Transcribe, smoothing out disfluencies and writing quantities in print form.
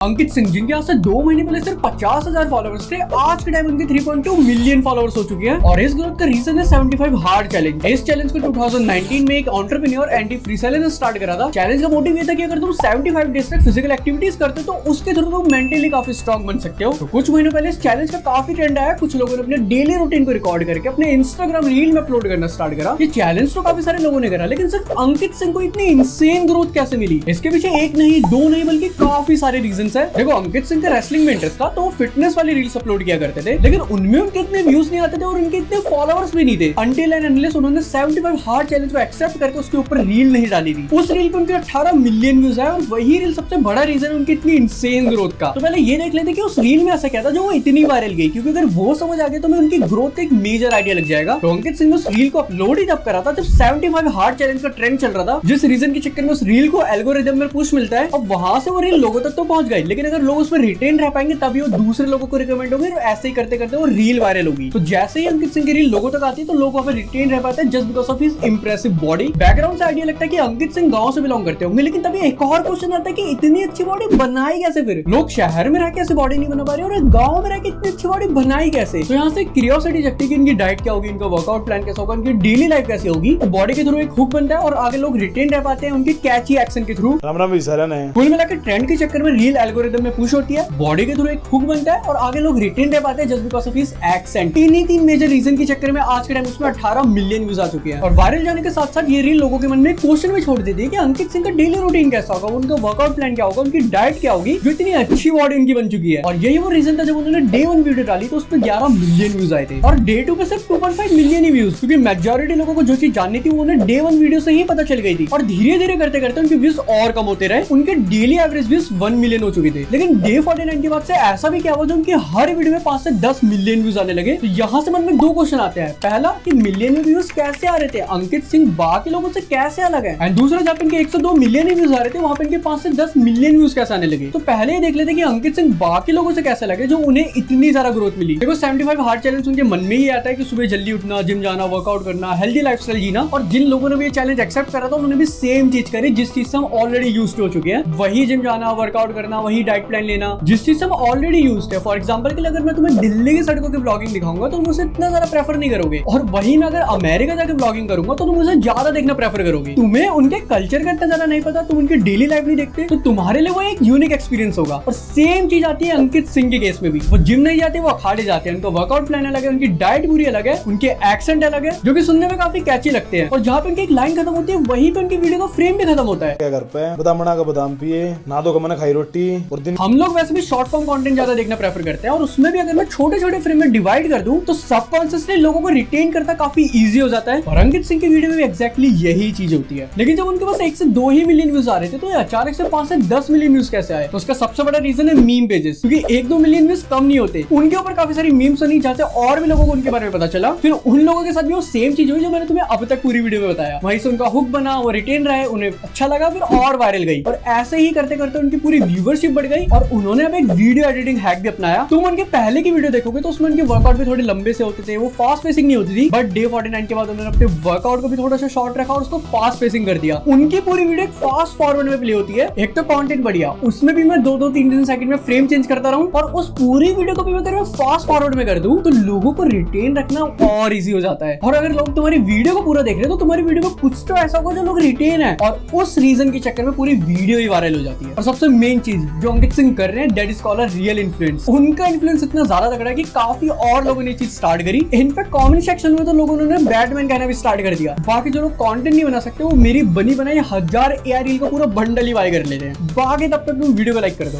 अंकित सिंह जिनके यहाँ से 2 महीने पहले सिर्फ 50,000 फॉलोअर्स थे, आज के टाइम उनके 3.2 मिलियन फॉलोअर्स हो चुके हैं। और इस ग्रोथ का रीजन है 75 हार्ड चैलेंज। इस चैलेंज को 2019 में एक एंटरप्रेन्योर एंटी फ्री सेलर ने स्टार्ट करा था। चैलेंज का मोटिव ये था कि अगर तुम 75 डेज तक फिजिकल एक्टिविटीज करते हो तो उसके थ्रू तुम मेंटली काफी स्ट्रॉन्ग बन सकते हो। तो कुछ महीनों पहले इस चैलेंज का काफी ट्रेंड आया। कुछ लोगों ने अपने डेली रूटीन को रिकॉर्ड करके अपने इंस्टाग्राम रील में अपलोड करना स्टार्ट करा। ये चैलेंज तो काफी सारे लोगों ने करा, लेकिन सिर्फ अंकित सिंह को इतनी इंसेन ग्रोथ कैसे मिली? इसके पीछे एक नहीं, दो नहीं, बल्कि काफी सारे रीजंस है। देखो, अंकित सिंह का रेसलिंग में इंटरेस्ट था तो वो फिटनेस वाली रील्स अपलोड किया करते थे, लेकिन उनमें उनके इतने व्यूज नहीं आते थे और उनके इतने फॉलोअर्स भी नहीं थे अनटिल एंड अनलेस उन्होंने 75 हार्ड चैलेंज को एक्सेप्ट करके उसके ऊपर रील नहीं डाली थी। उस रील पे उनके 18 मिलियन व्यूज है और वही रील सबसे बड़ा रीजन है उनकी इतनी इंसेन ग्रोथ का। तो पहले ये देख लेते कि उस रील में ऐसा क्या था जो वो इतनी वायरल गई, क्योंकि अगर वो समझ आ गया तो मैं उनकी ग्रोथ का एक मेजर आइडिया लग जाएगा। तो अंकित सिंह ने उस रील को अपलोड ही तब करा था जब 75 हार्ड चैलेंज का ट्रेंड चल रहा था, जिस रीजन के चक्कर में उस रील को एल्गोरिदम में पुश मिलता है और वहां से वो रील लोगों तक तो पहुंच गई, लेकिन अगर लोग उसमें रिटेन रह पाएंगे तभी वो दूसरे लोगों को रिकमेंड होंगे और ऐसे ही करते करते वो रील वायरल होगी। तो जैसे ही अंकित सिंह की रील लोगों तक आती है तो लोग वहां पे रिटेन रह पाते हैं just because of his impressive body. Background से आइडिया लगता है कि अंकित सिंह गांव से बिलोंग करते होंगे, लेकिन तभी एक और क्वेश्चन आता है कि इतनी अच्छी बॉडी बनाई कैसे? फिर लोग शहर में रह के ऐसे बॉडी नहीं बना पा रहे और गांव में रह के इतनी अच्छी बॉडी बनाई कैसे? तो यहाँ से क्यूरियोसिटी जगती है कि इनकी डाइट क्या होगी, इनका वर्कआउट प्लान कैसा होगा, इनकी डेली लाइफ कैसी होगी। तो बॉडी के थ्रू एक हुक बनता है और आगे लोग रिटेन रह पाते हैं उनके कैची एक्शन के थ्रू। कुल मिलाकर ट्रेंड के चक्कर में रील एल्गोरिदम में पुश होती है, बॉडी के थ्रू एक हुक बनता है और आगे लोग रिटेन रह पाते हैं just because of his accent. तीन मेजर रीजन के चक्कर में आज के टाइम उसमें 18 मिलियन व्यूज आ चुके हैं। और वायरल जाने के साथ साथ ये रील लोगों के मन में क्वेश्चन भी छोड़ देती है कि अंकित सिंह का डेली रूटीन कैसा होगा, उनका वर्कआउट प्लान क्या होगा, उनकी डाइट क्या होगी जो इतनी अच्छी बॉडी उनकी बन चुकी है। और यही वो रीजन था जब उन्होंने डे 1 वीडियो डाली तो उस पर 11 मिलियन व्यूज आए थे और डे 2 पे सिर्फ 2.5 मिलियन ही व्यूज, क्योंकि मेजॉरिटी लोगों को जो चीज जाननी थी वो उन्हें डे 1 वीडियो से ही पता चल गई थी। और धीरे धीरे करते करते उनके व्यूज और कम होते रहे, उनके डेली एवरेज व्यूज 1 मिलियन हो चुके थे। लेकिन डे 49 के बाद से ऐसा भी क्या हुआ जो उनकी हर वीडियो में 5 से 10 मिलियन व्यूज आने लगे। तो यहाँ से मन में 2 क्वेश्चन आते हैं। पहला कि मिलियन में व्यूज कैसे आ रहे थे, अंकित सिंह बाकी लोगों से कैसे अलग है? एंड दूसरा, जब इनके 102 मिलियन ही व्यूज आ रहे थे वहां पे इनके 5 से 10 मिलियन व्यूज कैसे आने लगे? तो पहले ही देख लेते कि अंकित सिंह बाकी लोगों से कैसे लगे जो उन्हें इतनी ज्यादा ग्रोथ मिली। देखो, 75 हार्ड चैलेंज उनके मन में ही आता है कि सुबह जल्दी उठना, जिम जाना, वर्कआउट करना, हेल्दी लाइफस्टाइल जीना। और जिन लोगों ने भी ये चैलेंज एक्सेप्ट करा था उन्होंने भी सेम चीज करी जिस चीज से हम ऑलरेडी यूज्ड हो चुके हैं। वही जिम जाना, वर्कआउट करना, वही डाइट प्लान लेना, जिस चीज से हम ऑलरेडी यूज्ड है। फॉर एग्जांपल के लिए अगर मैं तुम्हें दिल्ली की सड़कों की व्लॉगिंग दिखाऊंगा तो मुझे इतना ज्यादा प्रेफर नहीं करोगे, और वही मैं अगर अमेरिका जाकर व्लॉगिंग करूंगा तो तुम मुझे ज्यादा देखना प्रेफर करोगे। तुम्हें उनके कल्चर का इतना ज्यादा नहीं पता, तुम उनकी डेली लाइफ नहीं देखते, तो तुम्हारे लिए वो एक यूनिक एक्सपीरियंस होगा। और सेम चीज आती है अंकित सिंह के केस में भी। वो जिम नहीं जाते, वो अखाड़े जाते हैं, उनका वर्कआउट प्लान अलग है, उनकी डाइट पूरी अलग है, उनके एक्सेंट अलग है जो कि सुनने में काफी कैची लगते हैं। और जहाँ पे उनकी एक लाइन खत्म होती है वहीं पे उनकी वीडियो का फ्रेम भी खत्म होता है। क्या घर पे बादाम बना के बादाम पिए, ना तो मैंने खाई रोटी। और दिन हम लोग वैसे भी शॉर्ट फॉर्म कंटेंट ज्यादा देखना प्रेफर करते हैं और उसमें भी अगर मैं छोटे छोटे फ्रेम में डिवाइड कर दूं तो सबकॉन्शियसली लोगों को रिटेन करता काफी इजी हो जाता है। और अंकित सिंह की वीडियो में भी एक्जैक्टली यही चीज होती है। लेकिन जब उनके पास 1 से 2 ही मिलियन व्यूज आ रहे थे तो अचानक से 5 से 10 मिलियन व्यूज कैसे आए? तो उसका सबसे बड़ा रीजन है मीम पेजेस, क्योंकि 1-2 मिलियन व्यूज कम नहीं होते, उनके ऊपर काफी सारी मीम्स बनी जहाँ से और भी लोगों को उनके बारे में पता चला। फिर उन लोगों के साथ भी वो सेम चीज हुई जो मैंने तुम्हें अब तक पूरी वीडियो में बताया। वहीं से उनका हुक बना, वो रिटेन रहे, उन्हें अच्छा लगा, फिर और वायरल गई। और ऐसे ही करते करते उनकी पूरी व्यूवरशिप बढ़ गई और उन्होंने अब एक वीडियो एडिटिंग हैक भी अपनाया। तुम उनके पहले की वीडियो देखोगे तो उसमें उनके वर्कआउट भी थोड़े लंबे से होते थे, वो फास्ट पेसिंग नहीं होती थी। बट डे 49 के बाद उन्होंने अपने वर्कआउट को भी थोड़ा सा शॉर्ट रखा और उसको फास्ट पेसिंग कर दिया। उनकी पूरी वीडियो एक फास्ट फॉरवर्ड में प्ले होती है। एक तो कंटेंट बढ़िया, उसमें भी मैं 2-2, 3-3 सेकंड में फ्रेम चेंज करता रहूं और उस पूरी वीडियो को भी मैं अगर फास्ट फॉरवर्ड में कर दूं तो लोगों को रिटेन रखना और इजी हो जाता है। और अगर लोग तुम्हारी वीडियो को पूरा देख रहे हैं तो तुम्हारी वीडियो में कुछ तो ऐसा होगा जो लोग रिटेन है, और उस रीजन के चक्कर में पूरी वीडियो ही वायरल हो जाती है। और सबसे मेन चीज जो अंकित सिंह कर रहे हैं, डेड स्कॉलर रियल इन्फ्लुएंस, उनका इन्फ्लुएंस इतना ज्यादा तगड़ा है कि काफी और लोगों ने चीज स्टार्ट करी। इनफैक्ट कमेंट सेक्शन में तो लोगों ने बैटमैन कहना भी स्टार्ट कर दिया। बाकी जो लोग कंटेंट नहीं बना सकते वो मेरी बनी बनाई 1000 एआई रील का पूरा बंडल ही बाय कर लेते हैं। बाकी तब तक तुम वीडियो को लाइक कर दो।